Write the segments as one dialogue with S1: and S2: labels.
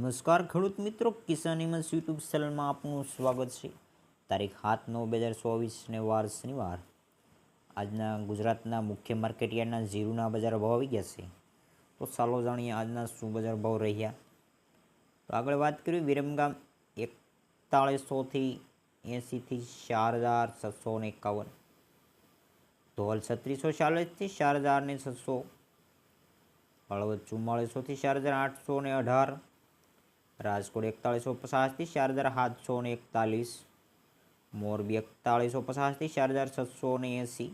S1: નમસ્કાર ખેડૂત મિત્રો, કિસાન ઈમન્સ યુટ્યુબ ચેનલમાં આપનું સ્વાગત છે। તારીખ 7/9/2024 વાર શનિવાર। આજના ગુજરાતના મુખ્ય માર્કેટયાર્ડના જીરુના બજાર ભાવ આવી ગયા છે, તો ચાલો જાણીએ આજના શું બજાર ભાવ રહ્યા। તો આગળ વાત કરીએ, વિરમગામ 4100થી 80થી 4751, ધોલ 3640થી 4600, હળવદ 4400થી 4818, રાજકોટ 4150થી 4741, મોરબી 4150થી 4780,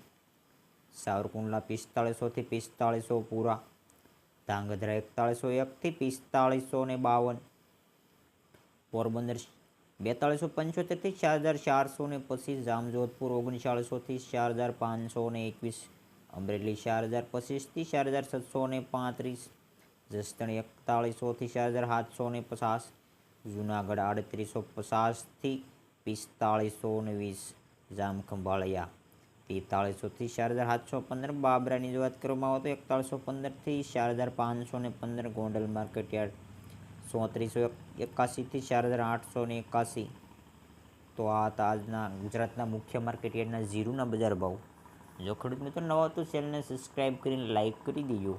S1: સાવરકુંડલા 4500થી 4500 પૂરા, ધાંગધ્રા 4101થી 4552, પોરબંદર 4275થી 4425, જામજોધપુર 3900થી 4521, અમરેલી 4025થી 4735, જસદણ 4100થી 4750, જૂનાગઢ 3850થી 4520, જામખંભાળિયા 4300થી 4715, બાબરાની વાત કરવામાં આવે તો 4115થી 4515, ગોંડલ માર્કેટયાર્ડ 3481થી 4881। તો આ હતા આજના ગુજરાતના મુખ્ય માર્કેટયાર્ડના જીરુના બજાર ભાવ। જો ખેડૂત મિત્રો નવા તો ચેનલને સબસ્ક્રાઈબ કરીને લાઈક કરી દેજો।